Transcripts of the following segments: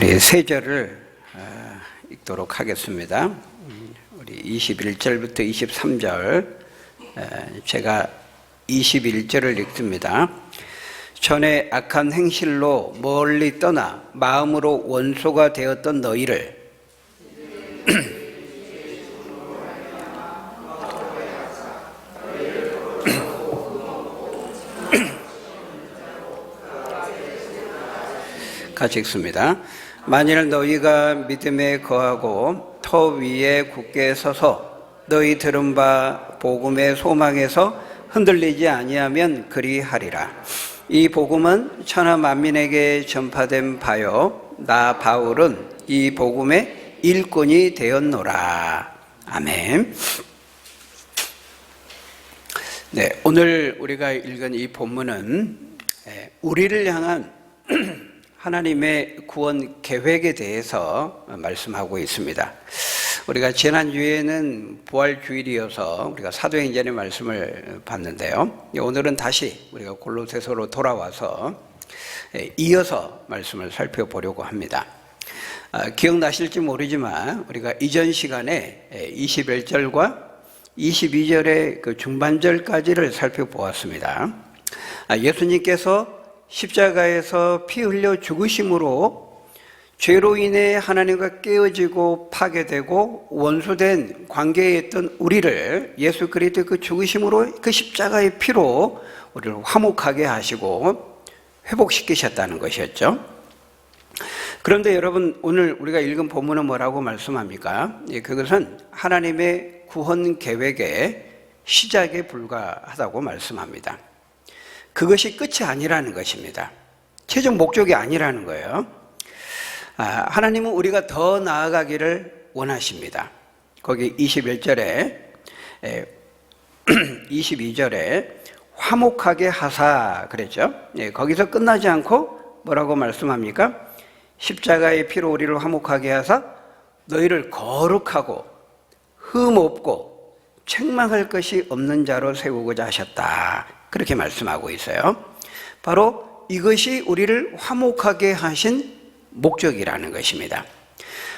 우리 세 절을 읽도록 하겠습니다. 우리 21절부터 23절, 제가 21절을 읽습니다. 전에 악한 행실로 멀리 떠나 마음으로 원수가 되었던 너희를 같이 읽습니다. 만일 너희가 믿음에 거하고 터 위에 굳게 서서 너희 들은 바 복음의 소망에서 흔들리지 아니하면 그리하리라. 이 복음은 천하 만민에게 전파된 바요 나 바울은 이 복음의 일꾼이 되었노라. 아멘. 네, 오늘 우리가 읽은 이 본문은 우리를 향한 하나님의 구원 계획에 대해서 말씀하고 있습니다. 우리가 지난주에는 부활주일이어서 우리가 사도행전의 말씀을 봤는데요. 오늘은 다시 우리가 골로새서로 돌아와서 이어서 말씀을 살펴보려고 합니다. 기억나실지 모르지만 우리가 이전 시간에 21절과 22절의 그 중반절까지를 살펴보았습니다. 예수님께서 십자가에서 피 흘려 죽으심으로 죄로 인해 하나님과 깨어지고 파괴되고 원수된 관계에 있던 우리를 예수 그리스도의 그 죽으심으로 그 십자가의 피로 우리를 화목하게 하시고 회복시키셨다는 것이었죠. 그런데 여러분, 오늘 우리가 읽은 본문은 뭐라고 말씀합니까? 그것은 하나님의 구원 계획의 시작에 불과하다고 말씀합니다. 그것이 끝이 아니라는 것입니다. 최종 목적이 아니라는 거예요. 하나님은 우리가 더 나아가기를 원하십니다. 거기 21절에 22절에 화목하게 하사 그랬죠. 거기서 끝나지 않고 뭐라고 말씀합니까? 십자가의 피로 우리를 화목하게 하사 너희를 거룩하고 흠 없고 책망할 것이 없는 자로 세우고자 하셨다. 그렇게 말씀하고 있어요. 바로 이것이 우리를 화목하게 하신 목적이라는 것입니다.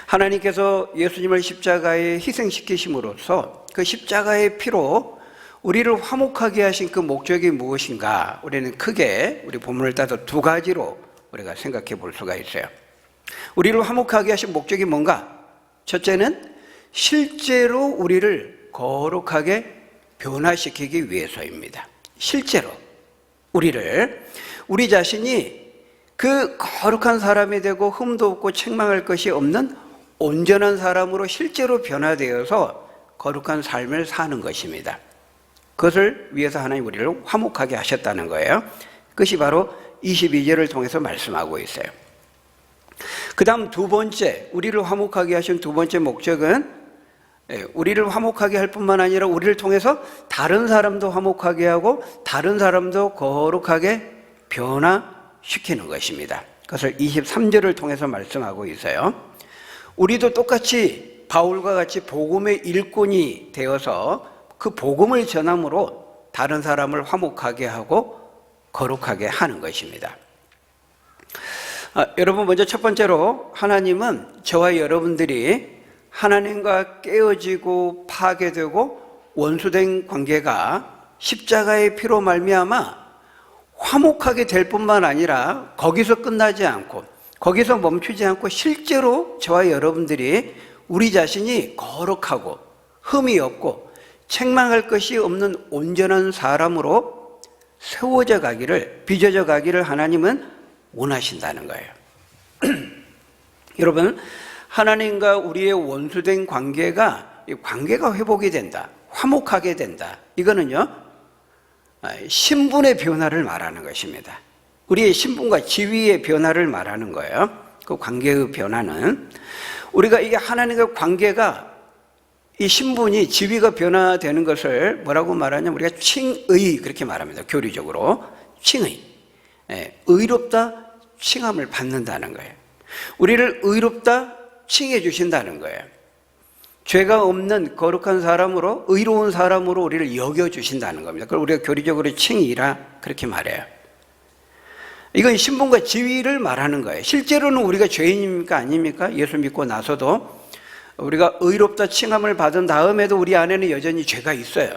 하나님께서 예수님을 십자가에 희생시키심으로써 그 십자가의 피로 우리를 화목하게 하신 그 목적이 무엇인가? 우리는 크게 우리 본문을 따서 두 가지로 우리가 생각해 볼 수가 있어요. 우리를 화목하게 하신 목적이 뭔가? 첫째는 실제로 우리를 거룩하게 변화시키기 위해서입니다. 실제로 우리 자신이 그 거룩한 사람이 되고 흠도 없고 책망할 것이 없는 온전한 사람으로 실제로 변화되어서 거룩한 삶을 사는 것입니다. 그것을 위해서 하나님 우리를 화목하게 하셨다는 거예요. 그것이 바로 22절을 통해서 말씀하고 있어요. 그 다음 두 번째, 우리를 화목하게 하신 두 번째 목적은 우리를 화목하게 할 뿐만 아니라 우리를 통해서 다른 사람도 화목하게 하고 다른 사람도 거룩하게 변화시키는 것입니다. 그것을 23절을 통해서 말씀하고 있어요. 우리도 똑같이 바울과 같이 복음의 일꾼이 되어서 그 복음을 전함으로 다른 사람을 화목하게 하고 거룩하게 하는 것입니다. 여러분, 먼저 첫 번째로 하나님은 저와 여러분들이 하나님과 깨어지고 파괴되고 원수된 관계가 십자가의 피로 말미암아 화목하게 될 뿐만 아니라 거기서 끝나지 않고 거기서 멈추지 않고 실제로 저와 여러분들이 우리 자신이 거룩하고 흠이 없고 책망할 것이 없는 온전한 사람으로 세워져 가기를, 빚어져 가기를 하나님은 원하신다는 거예요. 여러분, 하나님과 우리의 원수된 관계가 회복이 된다, 화목하게 된다. 이거는요, 신분의 변화를 말하는 것입니다. 우리의 신분과 지위의 변화를 말하는 거예요. 그 관계의 변화는 우리가 이게 하나님과 관계가 이 신분이 지위가 변화되는 것을 뭐라고 말하냐면 우리가 칭의 그렇게 말합니다. 교리적으로 칭의, 의롭다 칭함을 받는다는 거예요. 우리를 의롭다 칭해 주신다는 거예요. 죄가 없는 거룩한 사람으로, 의로운 사람으로 우리를 여겨 주신다는 겁니다. 그걸 우리가 교리적으로 칭의라 그렇게 말해요. 이건 신분과 지위를 말하는 거예요. 실제로는 우리가 죄인입니까? 아닙니까? 예수 믿고 나서도 우리가 의롭다 칭함을 받은 다음에도 우리 안에는 여전히 죄가 있어요.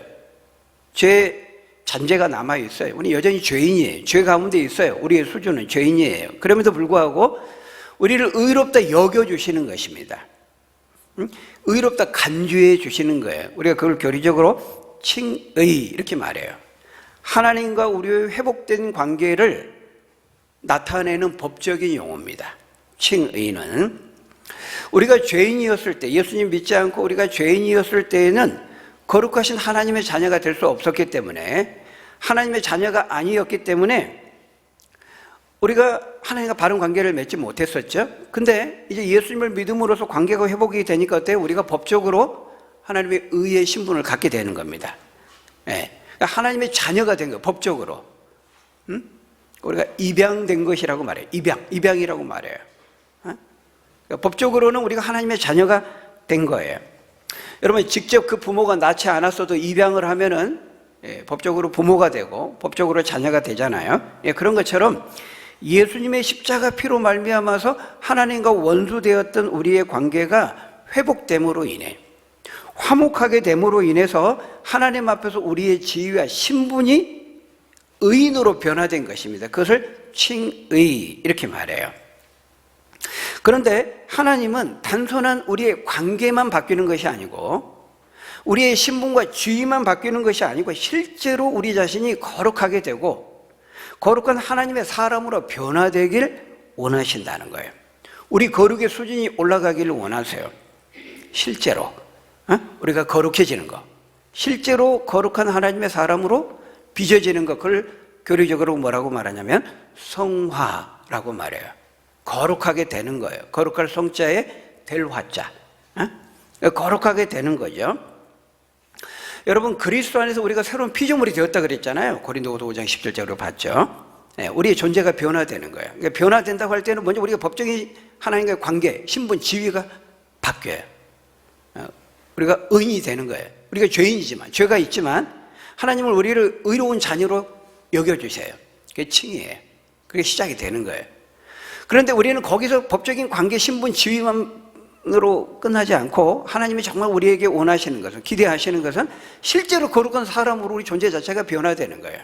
죄 잔재가 남아 있어요. 우리 여전히 죄인이에요. 죄 가운데 있어요. 우리의 수준은 죄인이에요. 그럼에도 불구하고 우리를 의롭다 여겨주시는 것입니다. 의롭다 간주해 주시는 거예요. 우리가 그걸 교리적으로 칭의 이렇게 말해요. 하나님과 우리의 회복된 관계를 나타내는 법적인 용어입니다. 칭의는 우리가 죄인이었을 때, 예수님 믿지 않고 우리가 죄인이었을 때에는 거룩하신 하나님의 자녀가 될 수 없었기 때문에, 하나님의 자녀가 아니었기 때문에 우리가 하나님과 바른 관계를 맺지 못했었죠. 근데 이제 예수님을 믿음으로써 관계가 회복이 되니까 어때요? 우리가 법적으로 하나님의 의의 신분을 갖게 되는 겁니다. 예. 그러니까 하나님의 자녀가 된 거예요, 법적으로. 우리가 입양된 것이라고 말해요. 입양이라고 말해요. 그러니까 법적으로는 우리가 하나님의 자녀가 된 거예요. 여러분, 직접 그 부모가 낳지 않았어도 입양을 하면은 법적으로 부모가 되고 법적으로 자녀가 되잖아요. 그런 것처럼 예수님의 십자가 피로 말미암아서 하나님과 원수되었던 우리의 관계가 회복됨으로 인해, 화목하게 됨으로 인해서 하나님 앞에서 우리의 지위와 신분이 의인으로 변화된 것입니다. 그것을 칭의 이렇게 말해요. 그런데 하나님은 단순한 우리의 관계만 바뀌는 것이 아니고, 우리의 신분과 지위만 바뀌는 것이 아니고, 실제로 우리 자신이 거룩하게 되고 거룩한 하나님의 사람으로 변화되길 원하신다는 거예요. 우리 거룩의 수준이 올라가기를 원하세요. 실제로 우리가 거룩해지는 것, 실제로 거룩한 하나님의 사람으로 빚어지는 것, 그걸 교리적으로 뭐라고 말하냐면 성화라고 말해요. 거룩하게 되는 거예요. 거룩할 성자에 될 화자, 거룩하게 되는 거죠. 여러분, 그리스도 안에서 우리가 새로운 피조물이 되었다 그랬잖아요. 고린도후서 5장 17절로 봤죠. 우리의 존재가 변화되는 거예요. 그러니까 변화된다고 할 때는 먼저 우리가 법적인 하나님과의 관계, 신분, 지위가 바뀌어요. 우리가 의인이 되는 거예요. 우리가 죄인이지만, 죄가 있지만 하나님은 우리를 의로운 자녀로 여겨주세요. 그게 칭이에요. 그게 시작이 되는 거예요. 그런데 우리는 거기서 법적인 관계, 신분, 지위만으로 끝나지 않고 하나님이 정말 우리에게 원하시는 것은, 기대하시는 것은 실제로 거룩한 사람으로 우리 존재 자체가 변화되는 거예요.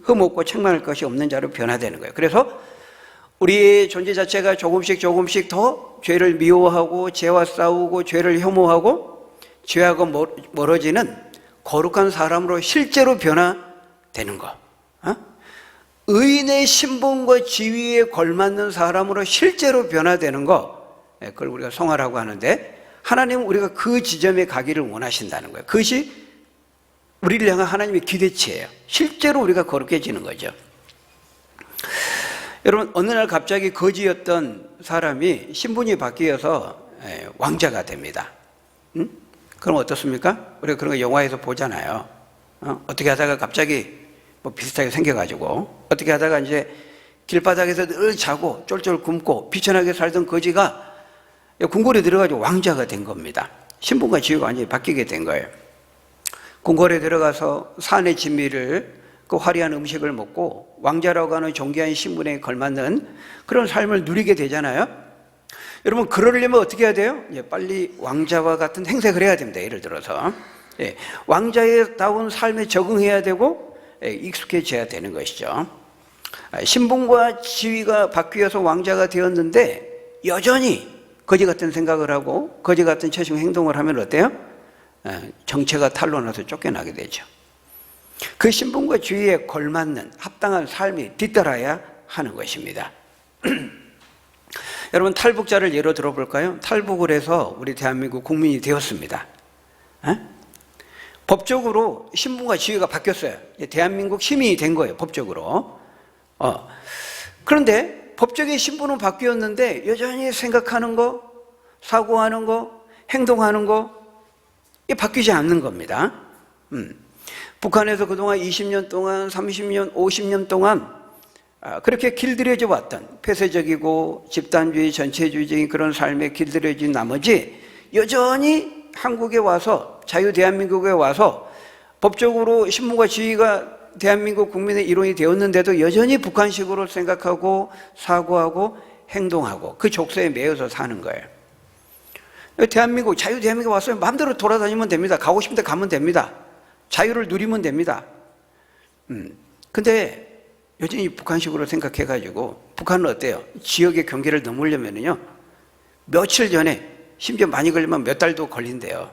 흠없고 책망할 것이 없는 자로 변화되는 거예요. 그래서 우리의 존재 자체가 조금씩 더 죄를 미워하고 죄와 싸우고 죄를 혐오하고 죄하고 멀어지는 거룩한 사람으로 실제로 변화되는 것. 의인의 신분과 지위에 걸맞는 사람으로 실제로 변화되는 것, 그걸 우리가 성화라고 하는데, 하나님은 우리가 그 지점에 가기를 원하신다는 거예요. 그것이 우리를 향한 하나님의 기대치예요. 실제로 우리가 거룩해지는 거죠. 여러분, 어느 날 갑자기 거지였던 사람이 신분이 바뀌어서 왕자가 됩니다. 그럼 어떻습니까? 우리가 그런 거 영화에서 보잖아요. 어떻게 하다가 갑자기 뭐 비슷하게 생겨가지고, 어떻게 하다가 이제 길바닥에서 늘 자고 쫄쫄 굶고 비천하게 살던 거지가 궁궐에 들어가지고 왕자가 된 겁니다. 신분과 지위가 완전히 바뀌게 된 거예요. 궁궐에 들어가서 산의 진미를, 그 화려한 음식을 먹고 왕자라고 하는 존귀한 신분에 걸맞는 그런 삶을 누리게 되잖아요. 여러분, 그러려면 어떻게 해야 돼요? 빨리 왕자와 같은 행색을 해야 됩니다. 예를 들어서 왕자다운 삶에 적응해야 되고 익숙해져야 되는 것이죠. 신분과 지위가 바뀌어서 왕자가 되었는데 여전히 거지 같은 생각을 하고 거지 같은 처신 행동을 하면 어때요? 정체가 탄로나서 쫓겨나게 되죠. 그 신분과 지위에 걸맞는 합당한 삶이 뒤따라야 하는 것입니다. 여러분, 탈북자를 예로 들어볼까요? 탈북을 해서 우리 대한민국 국민이 되었습니다. 법적으로 신분과 지위가 바뀌었어요. 대한민국 시민이 된 거예요, 법적으로. 그런데 법적인 신분은 바뀌었는데 여전히 생각하는 거, 사고하는 거, 행동하는 거, 이게 바뀌지 않는 겁니다. 북한에서 그동안 20년 동안, 30년, 50년 동안 그렇게 길들여져 왔던 폐쇄적이고 집단주의, 전체주의적인 그런 삶에 길들여진 나머지 여전히 한국에 와서, 자유 대한민국에 와서 법적으로 신분과 지위가 대한민국 국민의 일원이 되었는데도 여전히 북한식으로 생각하고 사고하고 행동하고 그 족쇄에 매여서 사는 거예요. 대한민국, 자유 대한민국 왔어요. 마음대로 돌아다니면 됩니다. 가고 싶은 데 가면 됩니다. 자유를 누리면 됩니다. 근데 여전히 북한식으로 생각해가지고, 북한은 어때요? 지역의 경계를 넘으려면요, 며칠 전에, 심지어 많이 걸리면 몇 달도 걸린대요.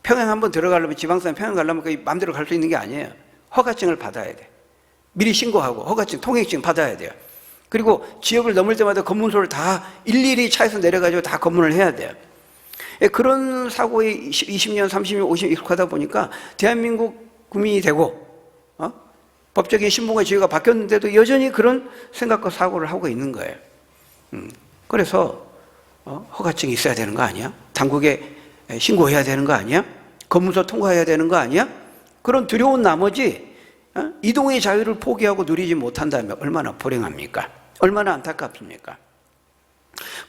평양 한번 들어가려면, 지방선 평양 가려면 거의 마음대로 갈 수 있는 게 아니에요. 허가증을 받아야 돼. 미리 신고하고 허가증, 통행증 받아야 돼요. 그리고 지역을 넘을 때마다 검문소를 다 일일이 차에서 내려가지고 다 검문을 해야 돼요. 그런 사고에 20년, 30년, 50년 익숙하다 보니까 대한민국 국민이 되고 법적인 신분과 지위가 바뀌었는데도 여전히 그런 생각과 사고를 하고 있는 거예요. 그래서 허가증이 있어야 되는 거 아니야? 당국에 신고해야 되는 거 아니야? 검문소 통과해야 되는 거 아니야? 그런 두려운 나머지 이동의 자유를 포기하고 누리지 못한다면 얼마나 불행합니까? 얼마나 안타깝습니까?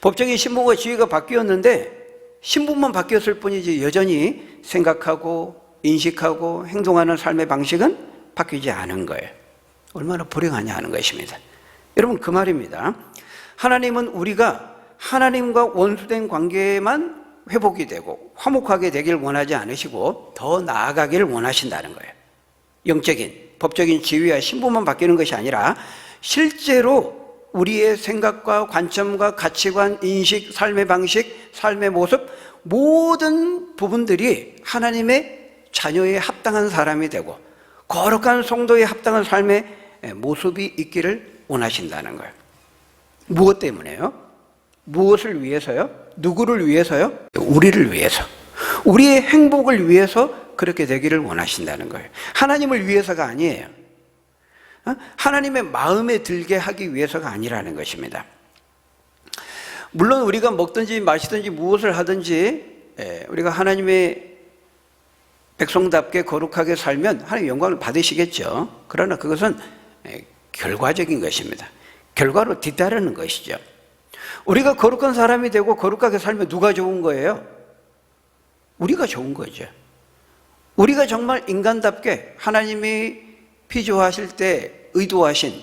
법적인 신분과 지위가 바뀌었는데 신분만 바뀌었을 뿐이지 여전히 생각하고 인식하고 행동하는 삶의 방식은 바뀌지 않은 거예요. 얼마나 불행하냐 하는 것입니다. 여러분, 그 말입니다. 하나님은 우리가 하나님과 원수된 관계만 회복이 되고 화목하게 되길 원하지 않으시고 더 나아가기를 원하신다는 거예요. 영적인, 법적인 지위와 신분만 바뀌는 것이 아니라 실제로 우리의 생각과 관점과 가치관, 인식, 삶의 방식, 삶의 모습 모든 부분들이 하나님의 자녀에 합당한 사람이 되고 거룩한 성도에 합당한 삶의 모습이 있기를 원하신다는 거예요. 무엇 때문에요? 무엇을 위해서요? 누구를 위해서요? 우리를 위해서. 우리의 행복을 위해서 그렇게 되기를 원하신다는 거예요. 하나님을 위해서가 아니에요. 하나님의 마음에 들게 하기 위해서가 아니라는 것입니다. 물론 우리가 먹든지 마시든지 무엇을 하든지 우리가 하나님의 백성답게 거룩하게 살면 하나님 영광을 받으시겠죠. 그러나 그것은 결과적인 것입니다. 결과로 뒤따르는 것이죠. 우리가 거룩한 사람이 되고 거룩하게 살면 누가 좋은 거예요? 우리가 좋은 거죠. 우리가 정말 인간답게 하나님이 피조하실 때 의도하신,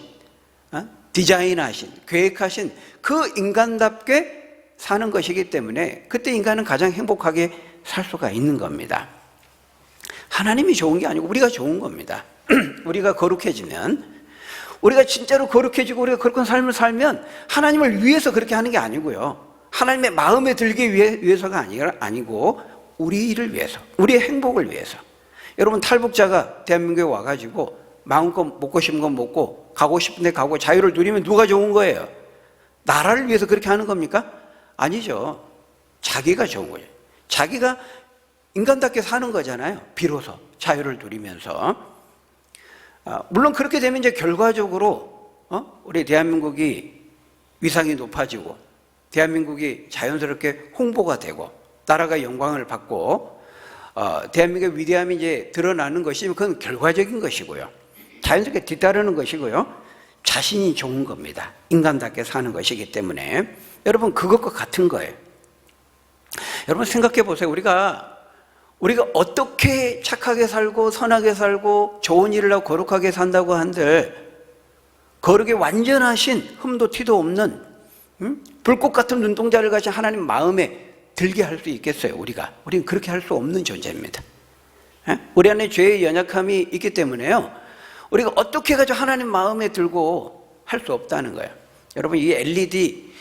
디자인하신, 계획하신 그 인간답게 사는 것이기 때문에 그때 인간은 가장 행복하게 살 수가 있는 겁니다. 하나님이 좋은 게 아니고 우리가 좋은 겁니다. 우리가 거룩해지면, 우리가 진짜로 거룩해지고 우리가 거룩한 삶을 살면 하나님을 위해서 그렇게 하는 게 아니고요, 하나님의 마음에 들기 위해서가 아니고 우리를 위해서, 우리의 행복을 위해서. 여러분, 탈북자가 대한민국에 와가지고 마음껏 먹고 싶은 건 먹고 가고 싶은 데 가고 자유를 누리면 누가 좋은 거예요? 나라를 위해서 그렇게 하는 겁니까? 아니죠. 자기가 좋은 거죠. 자기가 인간답게 사는 거잖아요. 비로소 자유를 누리면서. 물론 그렇게 되면 이제 결과적으로 우리 대한민국이 위상이 높아지고 대한민국이 자연스럽게 홍보가 되고 나라가 영광을 받고 대한민국의 위대함이 이제 드러나는 것이 그건 결과적인 것이고요. 자연스럽게 뒤따르는 것이고요. 자신이 좋은 겁니다. 인간답게 사는 것이기 때문에. 여러분, 그것과 같은 거예요. 여러분, 생각해 보세요. 우리가 어떻게 착하게 살고 선하게 살고 좋은 일을 하고 거룩하게 산다고 한들 거룩에 완전하신 흠도 티도 없는 불꽃 같은 눈동자를 가진 하나님 마음에 들게 할 수 있겠어요? 우리는 그렇게 할 수 없는 존재입니다. 우리 안에 죄의 연약함이 있기 때문에요, 우리가 어떻게 해가지고 하나님 마음에 들고 할 수 없다는 거예요. 여러분, 이 LED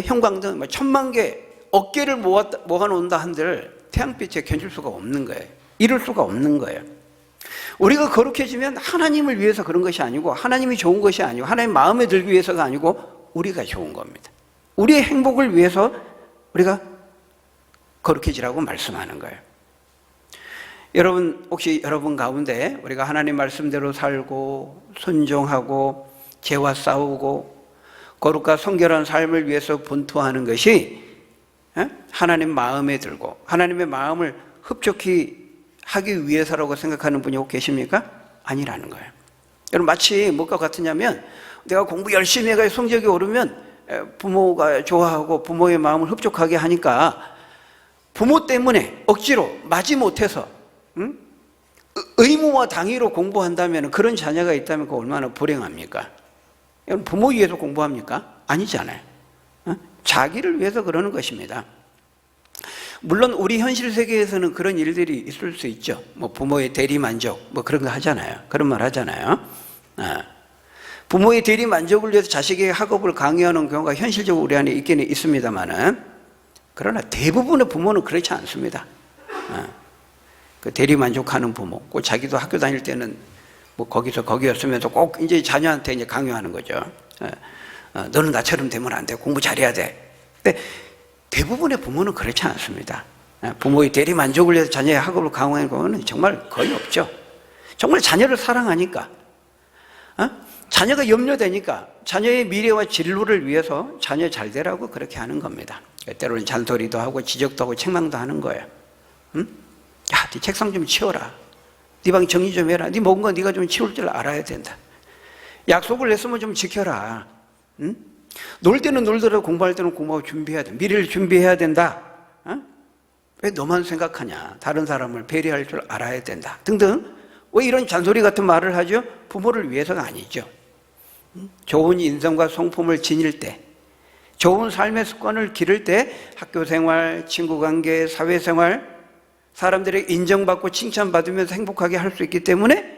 형광등 1000만 개 어깨를 모아놓는다 한들 태양빛에 견줄 수가 없는 거예요. 이룰 수가 없는 거예요. 우리가 거룩해지면 하나님을 위해서 그런 것이 아니고 하나님이 좋은 것이 아니고 하나님 마음에 들기 위해서가 아니고 우리가 좋은 겁니다. 우리의 행복을 위해서 우리가 거룩해지라고 말씀하는 거예요. 여러분, 혹시 여러분 가운데 우리가 하나님 말씀대로 살고 순종하고 죄와 싸우고 거룩과 성결한 삶을 위해서 분투하는 것이 하나님 마음에 들고 하나님의 마음을 흡족히 하기 위해서라고 생각하는 분이 혹 계십니까? 아니라는 거예요. 여러분, 마치 뭐가 같으냐면 내가 공부 열심히 해가 성적이 오르면 부모가 좋아하고 부모의 마음을 흡족하게 하니까 부모 때문에 억지로 마지못해서 의무와 당위로 공부한다면 그런 자녀가 있다면 그 얼마나 불행합니까? 부모 위해서 공부합니까? 아니잖아요. 자기를 위해서 그러는 것입니다. 물론 우리 현실 세계에서는 그런 일들이 있을 수 있죠. 뭐 부모의 대리만족 뭐 그런 거 하잖아요. 그런 말 하잖아요. 부모의 대리만족을 위해서 자식의 학업을 강요하는 경우가 현실적으로 우리 안에 있기는 있습니다만은, 그러나 대부분의 부모는 그렇지 않습니다. 그 대리만족하는 부모, 꼭 자기도 학교 다닐 때는 뭐 거기였으면서 꼭 이제 자녀한테 이제 강요하는 거죠. 너는 나처럼 되면 안 돼. 공부 잘해야 돼. 근데 대부분의 부모는 그렇지 않습니다. 부모의 대리 만족을 위해서 자녀의 학업을 강요하는 경우는 정말 거의 없죠. 정말 자녀를 사랑하니까, 자녀가 염려되니까 자녀의 미래와 진로를 위해서 자녀 잘 되라고 그렇게 하는 겁니다. 때로는 잔소리도 하고 지적도 하고 책망도 하는 거예요. 야, 네 책상 좀 치워라. 네 방 정리 좀 해라. 네 먹은 거 네가 좀 치울 줄 알아야 된다. 약속을 했으면 좀 지켜라. 놀 때는 놀더라도 공부할 때는 공부하고 준비해야 돼. 미래를 준비해야 된다. 왜 너만 생각하냐. 다른 사람을 배려할 줄 알아야 된다. 등등. 왜 이런 잔소리 같은 말을 하죠? 부모를 위해서가 아니죠. 좋은 인성과 성품을 지닐 때, 좋은 삶의 습관을 기를 때 학교생활, 친구관계, 사회생활, 사람들의 인정받고 칭찬받으면서 행복하게 할 수 있기 때문에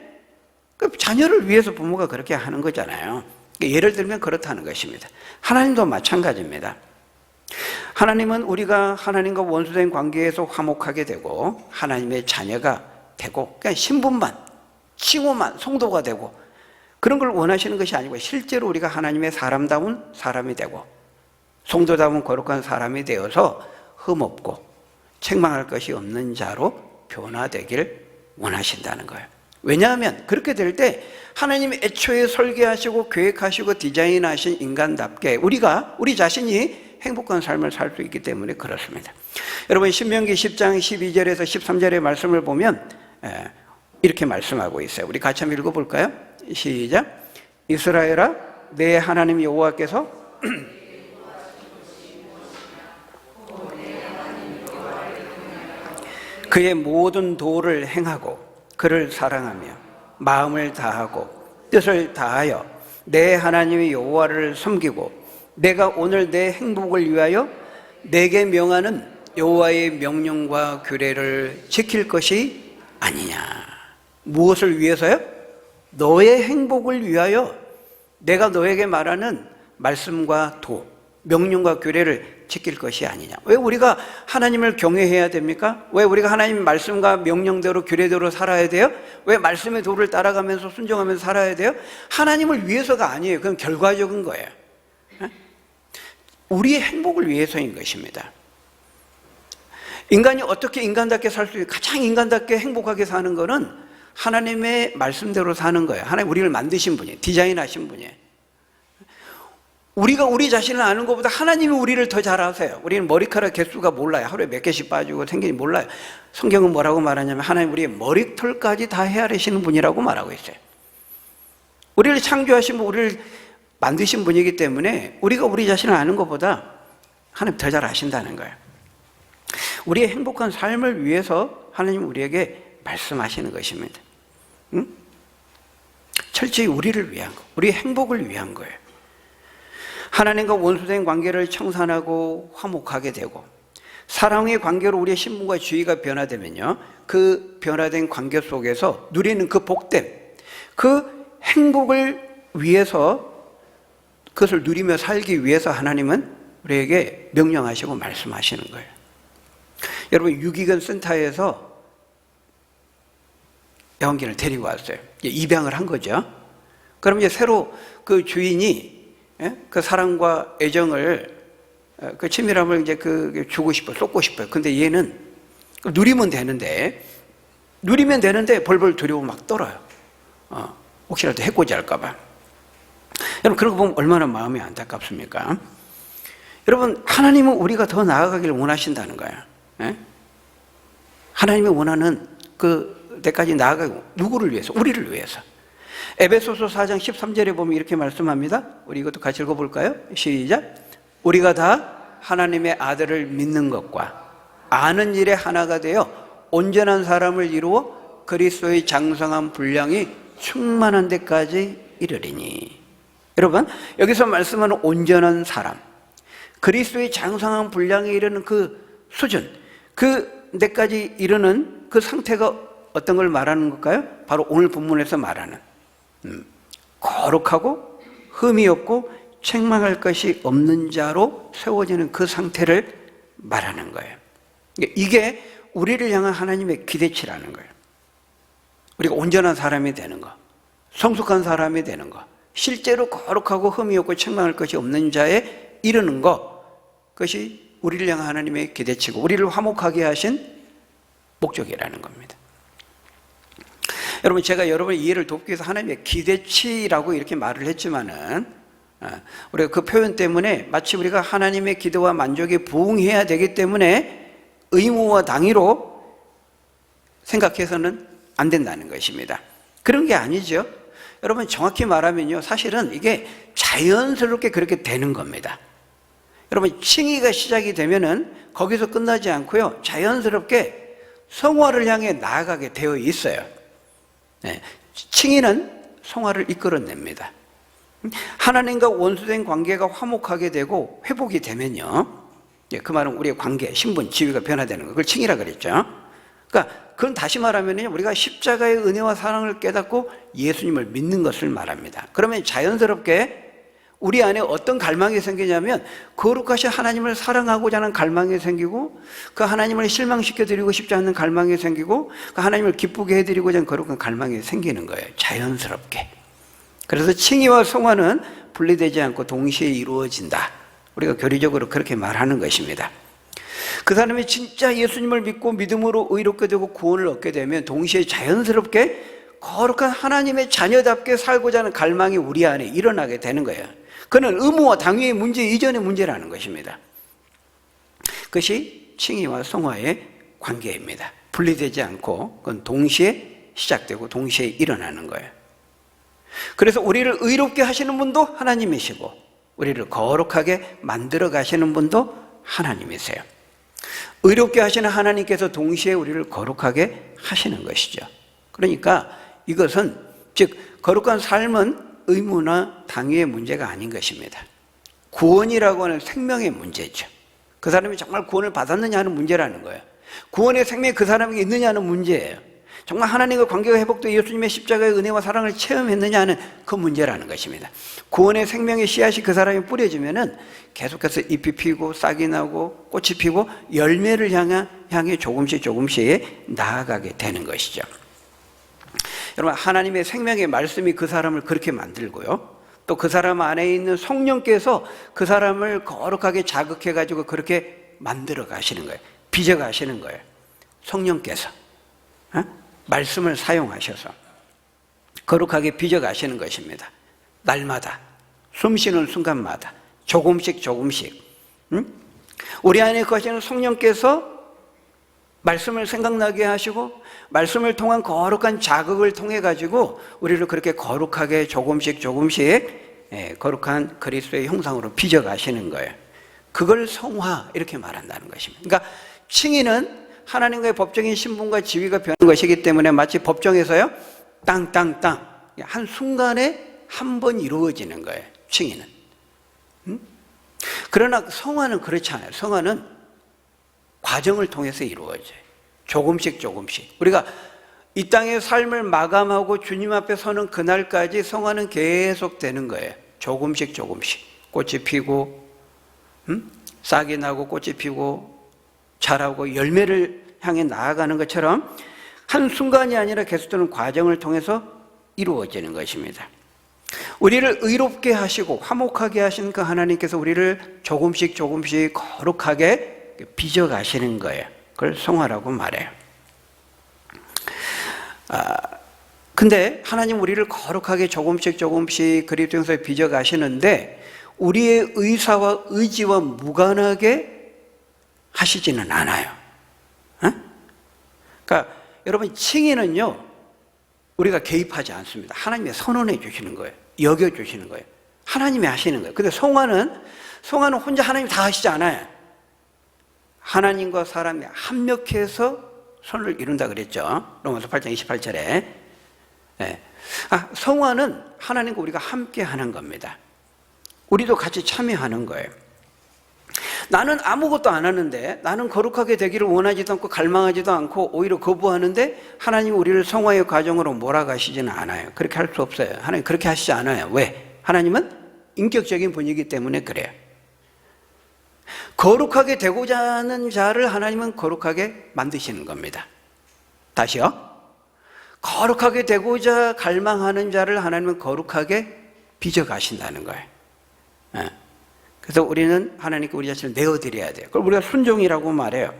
그 자녀를 위해서 부모가 그렇게 하는 거잖아요. 예를 들면 그렇다는 것입니다. 하나님도 마찬가지입니다. 하나님은 우리가 하나님과 원수된 관계에서 화목하게 되고 하나님의 자녀가 되고 그냥 신분만, 칭호만 성도가 되고 그런 걸 원하시는 것이 아니고 실제로 우리가 하나님의 사람다운 사람이 되고 성도다운 거룩한 사람이 되어서 흠없고 책망할 것이 없는 자로 변화되길 원하신다는 거예요. 왜냐하면 그렇게 될 때 하나님이 애초에 설계하시고 계획하시고 디자인하신 인간답게 우리 자신이 행복한 삶을 살 수 있기 때문에 그렇습니다. 여러분 신명기 10장 12절에서 13절의 말씀을 보면 이렇게 말씀하고 있어요. 우리 같이 한번 읽어볼까요? 시작. 이스라엘아, 내 하나님 여호와께서 그의 모든 도를 행하고 그를 사랑하며 마음을 다하고 뜻을 다하여 내 하나님의 여호와를 섬기고 내가 오늘 내 행복을 위하여 내게 명하는 여호와의 명령과 규례를 지킬 것이 아니냐. 무엇을 위해서요? 너의 행복을 위하여 내가 너에게 말하는 말씀과 도, 명령과 규례를 지킬 것이 아니냐. 왜 우리가 하나님을 경외해야 됩니까? 왜 우리가 하나님 말씀과 명령대로 규례대로 살아야 돼요? 왜 말씀의 도를 따라가면서 순종하면서 살아야 돼요? 하나님을 위해서가 아니에요. 그건 결과적인 거예요. 우리의 행복을 위해서인 것입니다. 인간이 어떻게 인간답게 살 수 있고 가장 인간답게 행복하게 사는 것은 하나님의 말씀대로 사는 거예요. 하나님 우리를 만드신 분이에요. 디자인하신 분이에요. 우리가 우리 자신을 아는 것보다 하나님이 우리를 더 잘 아세요. 우리는 머리카락 개수가 몰라요. 하루에 몇 개씩 빠지고 생기는지 몰라요. 성경은 뭐라고 말하냐면 하나님 우리의 머리털까지 다 헤아리시는 분이라고 말하고 있어요. 우리를 창조하신 분, 우리를 만드신 분이기 때문에 우리가 우리 자신을 아는 것보다 하나님 더 잘 아신다는 거예요. 우리의 행복한 삶을 위해서 하나님 우리에게 말씀하시는 것입니다. 철저히 우리를 위한 거, 우리의 행복을 위한 거예요. 하나님과 원수된 관계를 청산하고 화목하게 되고 사랑의 관계로 우리의 신분과 주의가 변화되면요, 그 변화된 관계 속에서 누리는 그 복됨, 그 행복을 위해서 그것을 누리며 살기 위해서 하나님은 우리에게 명령하시고 말씀하시는 거예요. 여러분 유기견 센터에서 애완견을 데리고 왔어요. 입양을 한 거죠. 그럼 이제 새로 그 주인이 그 사랑과 애정을 그 친밀함을 이제 주고 싶어요. 쏟고 싶어요. 근데 얘는 누리면 되는데 벌벌 두려워 막 떨어요. 혹시라도 해코지 할까봐. 여러분 그런 거 보면 얼마나 마음이 안타깝습니까? 여러분 하나님은 우리가 더 나아가기를 원하신다는 거예요. 하나님이 원하는 그 때까지 나아가고 누구를 위해서? 우리를 위해서. 에베소서 4장 13절에 보면 이렇게 말씀합니다. 우리 이것도 같이 읽어볼까요? 시작. 우리가 다 하나님의 아들을 믿는 것과 아는 일에 하나가 되어 온전한 사람을 이루어 그리스도의 장성한 분량이 충만한 데까지 이르리니. 여러분, 여기서 말씀하는 온전한 사람, 그리스도의 장성한 분량에 이르는 그 수준, 그 데까지 이르는 그 상태가 어떤 걸 말하는 걸까요? 바로 오늘 본문에서 말하는 거룩하고 흠이 없고 책망할 것이 없는 자로 세워지는 그 상태를 말하는 거예요. 이게 우리를 향한 하나님의 기대치라는 거예요. 우리가 온전한 사람이 되는 거, 성숙한 사람이 되는 거, 실제로 거룩하고 흠이 없고 책망할 것이 없는 자에 이르는 것, 그것이 우리를 향한 하나님의 기대치고 우리를 화목하게 하신 목적이라는 겁니다. 여러분, 제가 여러분의 이해를 돕기 위해서 하나님의 기대치라고 이렇게 말을 했지만은 우리가 그 표현 때문에 마치 우리가 하나님의 기대와 만족에 부응해야 되기 때문에 의무와 당위로 생각해서는 안 된다는 것입니다. 그런 게 아니죠. 여러분, 정확히 말하면요, 사실은 이게 자연스럽게 그렇게 되는 겁니다. 여러분, 칭의가 시작이 되면은 거기서 끝나지 않고요, 자연스럽게 성화를 향해 나아가게 되어 있어요. 칭의는 성화를 이끌어냅니다. 하나님과 원수된 관계가 화목하게 되고 회복이 되면요, 그 말은 우리의 관계, 신분, 지위가 변화되는 거, 그걸 칭의라 그랬죠. 그러니까 그건 다시 말하면요, 우리가 십자가의 은혜와 사랑을 깨닫고 예수님을 믿는 것을 말합니다. 그러면 자연스럽게 우리 안에 어떤 갈망이 생기냐면 거룩하신 하나님을 사랑하고자 하는 갈망이 생기고, 그 하나님을 실망시켜 드리고 싶지 않는 갈망이 생기고, 그 하나님을 기쁘게 해드리고자 하는 거룩한 갈망이 생기는 거예요, 자연스럽게. 그래서 칭의와 성화는 분리되지 않고 동시에 이루어진다, 우리가 교리적으로 그렇게 말하는 것입니다. 그 사람이 진짜 예수님을 믿고 믿음으로 의롭게 되고 구원을 얻게 되면 동시에 자연스럽게 거룩한 하나님의 자녀답게 살고자 하는 갈망이 우리 안에 일어나게 되는 거예요. 그는 의무와 당위의 문제 이전의 문제라는 것입니다. 그것이 칭의와 성화의 관계입니다. 분리되지 않고 그건 동시에 시작되고 동시에 일어나는 거예요. 그래서 우리를 의롭게 하시는 분도 하나님이시고 우리를 거룩하게 만들어 가시는 분도 하나님이세요. 의롭게 하시는 하나님께서 동시에 우리를 거룩하게 하시는 것이죠. 그러니까 이것은, 즉 거룩한 삶은 의무나 당위의 문제가 아닌 것입니다. 구원이라고 하는 생명의 문제죠. 그 사람이 정말 구원을 받았느냐 하는 문제라는 거예요. 구원의 생명이 그 사람에게 있느냐 하는 문제예요. 정말 하나님과 관계가 회복되어 예수님의 십자가의 은혜와 사랑을 체험했느냐 하는 그 문제라는 것입니다. 구원의 생명의 씨앗이 그 사람에 뿌려지면은 계속해서 잎이 피고 싹이 나고 꽃이 피고 열매를 향해 조금씩 나아가게 되는 것이죠. 여러분, 하나님의 생명의 말씀이 그 사람을 그렇게 만들고요, 또 그 사람 안에 있는 성령께서 그 사람을 거룩하게 자극해 가지고 그렇게 만들어 가시는 거예요. 빚어 가시는 거예요. 성령께서 말씀을 사용하셔서 거룩하게 빚어 가시는 것입니다. 날마다, 숨 쉬는 순간마다 조금씩 우리 안에 거하시는 성령께서 말씀을 생각나게 하시고 말씀을 통한 거룩한 자극을 통해 가지고 우리를 그렇게 거룩하게 조금씩 거룩한 그리스도의 형상으로 빚어 가시는 거예요. 그걸 성화 이렇게 말한다는 것입니다. 그러니까 칭의는 하나님과의 법적인 신분과 지위가 변한 것이기 때문에 마치 법정에서요, 땅땅땅 한 순간에 한 번 이루어지는 거예요, 칭의는. 그러나 성화는 그렇지 않아요. 성화는 과정을 통해서 이루어져요. 조금씩 우리가 이 땅의 삶을 마감하고 주님 앞에 서는 그날까지 성화는 계속 되는 거예요. 조금씩 꽃이 피고 싹이 나고 꽃이 피고 자라고 열매를 향해 나아가는 것처럼 한순간이 아니라 계속되는 과정을 통해서 이루어지는 것입니다. 우리를 의롭게 하시고 화목하게 하신 그 하나님께서 우리를 조금씩 거룩하게 빚어 가시는 거예요. 그걸 성화라고 말해요. 근데 하나님 우리를 거룩하게 조금씩 그리스도 형상에 빚어 가시는데 우리의 의사와 의지와 무관하게 하시지는 않아요. 그러니까 여러분, 칭의는요, 우리가 개입하지 않습니다. 하나님이 선언해 주시는 거예요. 여겨 주시는 거예요. 하나님이 하시는 거예요. 근데 성화는 혼자 하나님이 다 하시지 않아요. 하나님과 사람이 합력해서 선을 이룬다 그랬죠. 로마서 8장 28절에. 예. 성화는 하나님과 우리가 함께 하는 겁니다. 우리도 같이 참여하는 거예요. 나는 아무것도 안 하는데, 나는 거룩하게 되기를 원하지도 않고 갈망하지도 않고 오히려 거부하는데 하나님이 우리를 성화의 과정으로 몰아가시지는 않아요. 그렇게 할 수 없어요. 하나님 그렇게 하시지 않아요. 왜? 하나님은 인격적인 분이기 때문에 그래요. 거룩하게 되고자 하는 자를 하나님은 거룩하게 만드시는 겁니다. 다시요. 거룩하게 되고자 갈망하는 자를 하나님은 거룩하게 빚어가신다는 거예요. 그래서 우리는 하나님께 우리 자신을 내어드려야 돼요. 그걸 우리가 순종이라고 말해요.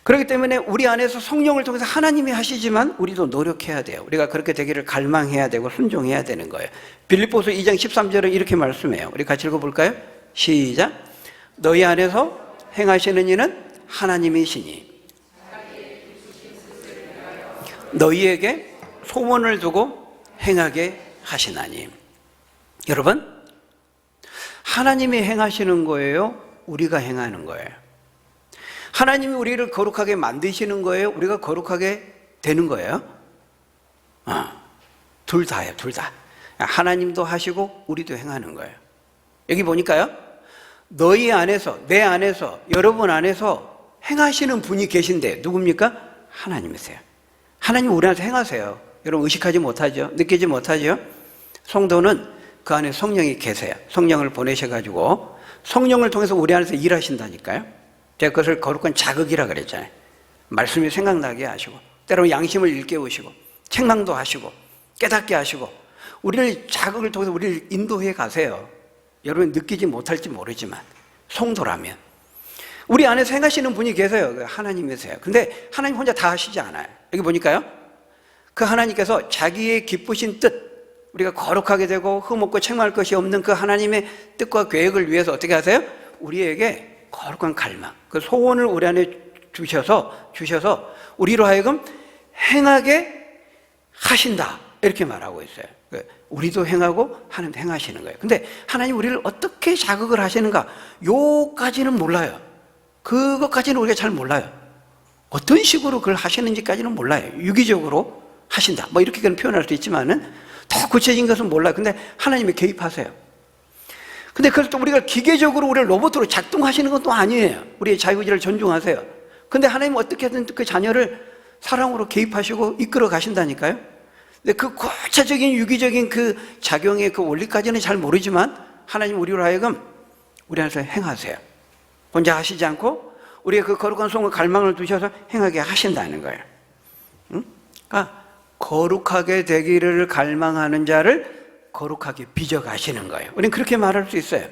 그렇기 때문에 우리 안에서 성령을 통해서 하나님이 하시지만 우리도 노력해야 돼요. 우리가 그렇게 되기를 갈망해야 되고 순종해야 되는 거예요. 빌립보서 2장 13절은 이렇게 말씀해요. 우리 같이 읽어볼까요? 시작. 너희 안에서 행하시는 이는 하나님이시니 너희에게 소원을 두고 행하게 하시나니. 여러분, 하나님이 행하시는 거예요? 우리가 행하는 거예요? 하나님이 우리를 거룩하게 만드시는 거예요? 우리가 거룩하게 되는 거예요? 둘 다예요, 둘 다. 하나님도 하시고 우리도 행하는 거예요. 여기 보니까요, 너희 안에서, 내 안에서, 여러분 안에서 행하시는 분이 계신데 누굽니까? 하나님이세요. 하나님 우리 안에서 행하세요. 여러분 의식하지 못하죠? 느끼지 못하죠? 성도는 그 안에 성령이 계세요. 성령을 보내셔가지고 성령을 통해서 우리 안에서 일하신다니까요. 제가 그것을 거룩한 자극이라 그랬잖아요. 말씀이 생각나게 하시고, 때로는 양심을 일깨우시고, 책망도 하시고, 깨닫게 하시고, 우리를 자극을 통해서 우리를 인도해 가세요. 여러분 느끼지 못할지 모르지만 성도라면 우리 안에서 행하시는 분이 계세요. 하나님이세요. 근데 하나님 혼자 다 하시지 않아요. 여기 보니까요, 그 하나님께서 자기의 기쁘신 뜻, 우리가 거룩하게 되고 흠없고 책망할 것이 없는 그 하나님의 뜻과 계획을 위해서 어떻게 하세요? 우리에게 거룩한 갈망, 그 소원을 우리 안에 주셔서 우리로 하여금 행하게 하신다, 이렇게 말하고 있어요. 우리도 행하고 하나님도 행하시는 거예요. 근데 하나님 우리를 어떻게 자극을 하시는가, 요까지는 몰라요. 그것까지는 우리가 잘 몰라요. 어떤 식으로 그걸 하시는지까지는 몰라요. 유기적으로 하신다, 뭐 이렇게 표현할 수 있지만은 더 구체적인 것은 몰라요. 근데 하나님이 개입하세요. 근데 그걸 또 우리가 기계적으로 우리를 로봇으로 작동하시는 건 또 아니에요. 우리의 자유의지를 존중하세요. 근데 하나님은 어떻게든 그 자녀를 사랑으로 개입하시고 이끌어 가신다니까요. 근데 그 구체적인 유기적인 그 작용의 그 원리까지는 잘 모르지만 하나님 우리로 하여금 우리 안에서 행하세요. 혼자 하시지 않고 우리의 그 거룩한 소원과 갈망을 두셔서 행하게 하신다는 거예요. 그러니까 거룩하게 되기를 갈망하는 자를 거룩하게 빚어가시는 거예요. 우리는 그렇게 말할 수 있어요.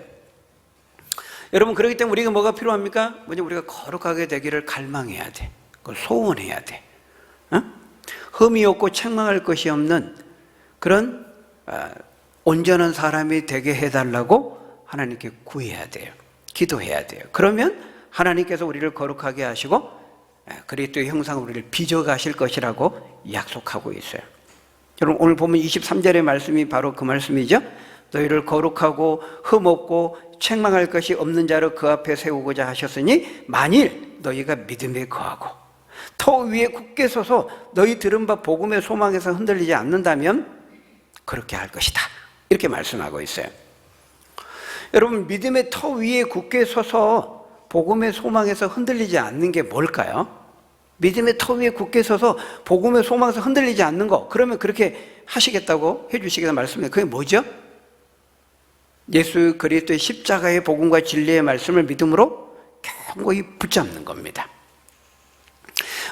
여러분, 그렇기 때문에 우리가 뭐가 필요합니까? 먼저 우리가 거룩하게 되기를 갈망해야 돼. 그걸 소원해야 돼. 흠이 없고 책망할 것이 없는 그런 온전한 사람이 되게 해달라고 하나님께 구해야 돼요. 기도해야 돼요. 그러면 하나님께서 우리를 거룩하게 하시고 그리스도의 형상으로 우리를 빚어가실 것이라고 약속하고 있어요. 여러분, 오늘 보면 23절의 말씀이 바로 그 말씀이죠. 너희를 거룩하고 흠없고 책망할 것이 없는 자로 그 앞에 세우고자 하셨으니 만일 너희가 믿음에 거하고 터 위에 굳게 서서 너희 들은 바 복음의 소망에서 흔들리지 않는다면 그렇게 할 것이다, 이렇게 말씀하고 있어요. 여러분, 믿음의 터 위에 굳게 서서 복음의 소망에서 흔들리지 않는 게 뭘까요? 믿음의 터 위에 굳게 서서 복음의 소망에서 흔들리지 않는 거, 그러면 그렇게 하시겠다고 해주시겠다는 말씀이에요. 그게 뭐죠? 예수 그리스도의 십자가의 복음과 진리의 말씀을 믿음으로 견고히 붙잡는 겁니다.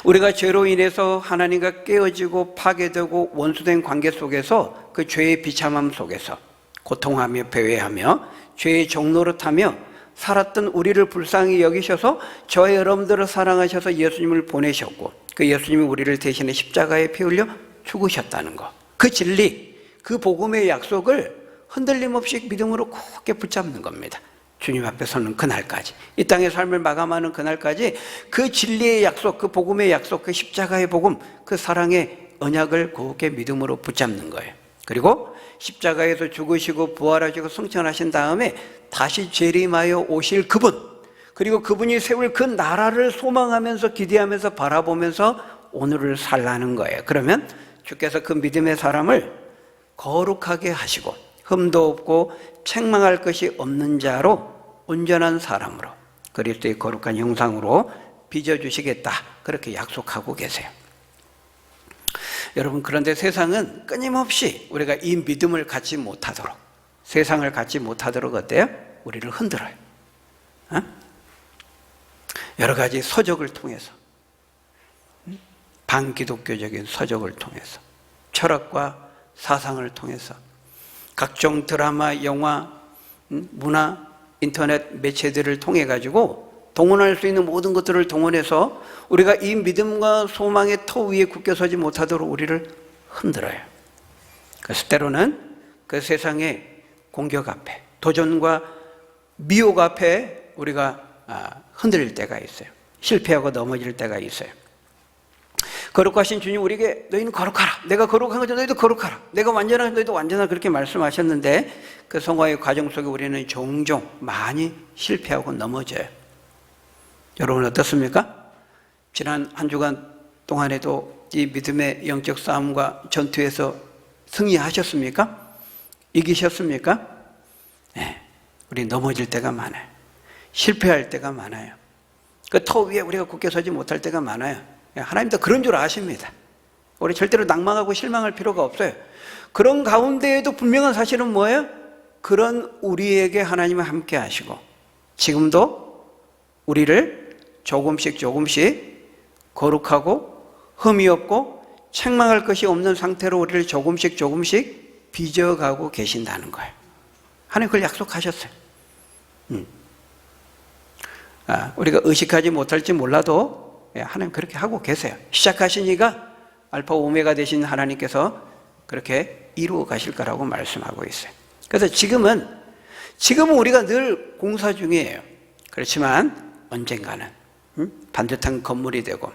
우리가 죄로 인해서 하나님과 깨어지고 파괴되고 원수된 관계 속에서 그 죄의 비참함 속에서 고통하며 배회하며 죄의 종노릇하며 살았던 우리를 불쌍히 여기셔서 저와 여러분들을 사랑하셔서 예수님을 보내셨고 그 예수님이 우리를 대신해 십자가에 피 흘려 죽으셨다는 것, 그 진리, 그 복음의 약속을 흔들림 없이 믿음으로 굳게 붙잡는 겁니다. 주님 앞에 서는 그날까지, 이 땅의 삶을 마감하는 그날까지 그 진리의 약속, 그 복음의 약속, 그 십자가의 복음, 그 사랑의 언약을 굳게 믿음으로 붙잡는 거예요. 그리고 십자가에서 죽으시고 부활하시고 승천하신 다음에 다시 재림하여 오실 그분, 그 그리고 그분이 세울 그 나라를 소망하면서 기대하면서 바라보면서 오늘을 살라는 거예요. 그러면 주께서 그 믿음의 사람을 거룩하게 하시고 흠도 없고 책망할 것이 없는 자로 온전한 사람으로 그리스도의 거룩한 형상으로 빚어주시겠다, 그렇게 약속하고 계세요. 여러분, 그런데 세상은 끊임없이 우리가 이 믿음을 갖지 못하도록, 세상을 갖지 못하도록 어때요? 우리를 흔들어요. 여러 가지 서적을 통해서, 반기독교적인 서적을 통해서, 철학과 사상을 통해서, 각종 드라마, 영화, 문화, 인터넷 매체들을 통해 가지고 동원할 수 있는 모든 것들을 동원해서 우리가 이 믿음과 소망의 터 위에 굳게 서지 못하도록 우리를 흔들어요. 그래서 때로는 그 세상의 공격 앞에, 도전과 미혹 앞에 우리가 흔들릴 때가 있어요. 실패하고 넘어질 때가 있어요. 거룩하신 주님 우리에게 너희는 거룩하라, 내가 거룩한 거죠, 너희도 거룩하라, 내가 완전한 거죠, 너희도 완전하라, 그렇게 말씀하셨는데 그 성화의 과정 속에 우리는 종종 많이 실패하고 넘어져요. 여러분 어떻습니까? 지난 한 주간 동안에도 이 믿음의 영적 싸움과 전투에서 승리하셨습니까? 이기셨습니까? 네, 우리 넘어질 때가 많아요. 실패할 때가 많아요. 그 터 위에 우리가 굳게 서지 못할 때가 많아요. 하나님도 그런 줄 아십니다. 우리 절대로 낭망하고 실망할 필요가 없어요. 그런 가운데에도 분명한 사실은 뭐예요? 그런 우리에게 하나님은 함께 하시고 지금도 우리를 조금씩 거룩하고 흠이 없고 책망할 것이 없는 상태로 우리를 조금씩 빚어가고 계신다는 거예요. 하나님 그걸 약속하셨어요. 우리가 의식하지 못할지 몰라도 하나님 그렇게 하고 계세요. 시작하신 이가 알파 오메가 되신 하나님께서 그렇게 이루어 가실 거라고 말씀하고 있어요. 그래서 지금은 우리가 늘 공사 중이에요. 그렇지만 언젠가는 반듯한 건물이 되고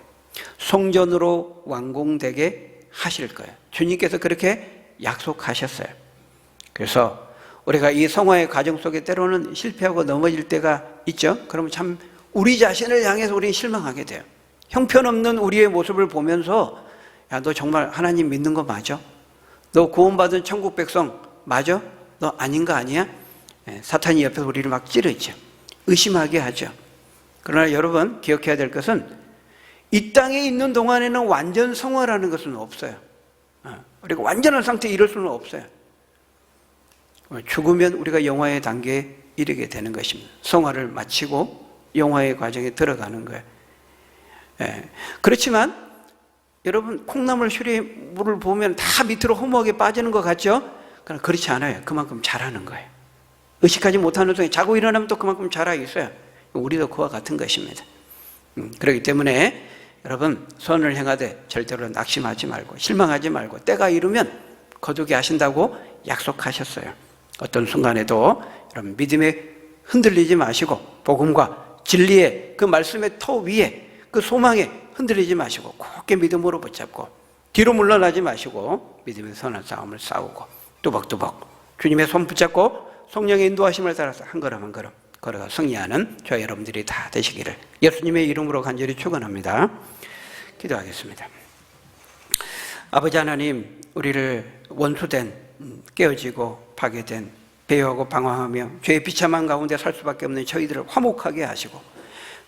성전으로 완공되게 하실 거예요. 주님께서 그렇게 약속하셨어요. 그래서 우리가 이 성화의 과정 속에 때로는 실패하고 넘어질 때가 있죠. 그러면 참 우리 자신을 향해서 우리는 실망하게 돼요. 형편없는 우리의 모습을 보면서 야, 너 정말 하나님 믿는 거 맞아? 너 구원받은 천국 백성 맞아? 너 아닌 거 아니야? 사탄이 옆에서 우리를 막 찌르죠. 의심하게 하죠. 그러나 여러분 기억해야 될 것은 이 땅에 있는 동안에는 완전 성화라는 것은 없어요. 우리가 완전한 상태에 이를 수는 없어요. 죽으면 우리가 영화의 단계에 이르게 되는 것입니다. 성화를 마치고 영화의 과정에 들어가는 거예요. 그렇지만 여러분 콩나물 휴리 물을 보면 다 밑으로 허무하게 빠지는 것 같죠? 그러나 그렇지 않아요. 그만큼 자라는 거예요. 의식하지 못하는 순간 자고 일어나면 또 그만큼 자라 있어요. 우리도 그와 같은 것입니다. 그렇기 때문에 여러분 선을 행하되 절대로 낙심하지 말고 실망하지 말고 때가 이르면 거두게 하신다고 약속하셨어요. 어떤 순간에도 여러분 믿음에 흔들리지 마시고 복음과 진리의 그 말씀의 터 위에 그 소망에 흔들리지 마시고 굳게 믿음으로 붙잡고 뒤로 물러나지 마시고 믿음의 선한 싸움을 싸우고 뚜벅뚜벅 주님의 손 붙잡고 성령의 인도하심을 따라서 한 걸음 한 걸음 걸어가 승리하는 저와 여러분들이 다 되시기를 예수님의 이름으로 간절히 축원합니다. 기도하겠습니다. 아버지 하나님, 우리를 원수된 깨어지고 파괴된 배회하고 방황하며 죄의 비참한 가운데 살 수밖에 없는 저희들을 화목하게 하시고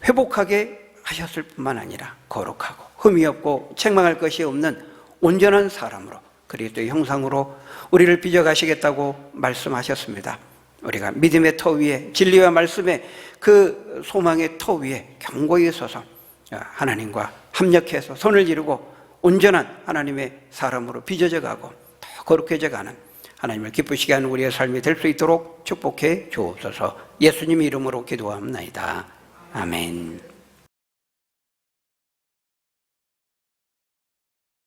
회복하게 하셨을 뿐만 아니라 거룩하고 흠이 없고 책망할 것이 없는 온전한 사람으로 그리스도의 형상으로 우리를 빚어가시겠다고 말씀하셨습니다. 우리가 믿음의 터 위에 진리와 말씀의 그 소망의 터 위에 견고히 서서 하나님과 합력해서 손을 이루고 온전한 하나님의 사람으로 빚어져 가고 더 거룩해져 가는 하나님을 기쁘시게 하는 우리의 삶이 될 수 있도록 축복해 주옵소서. 예수님 이름으로 기도합나이다. 아멘.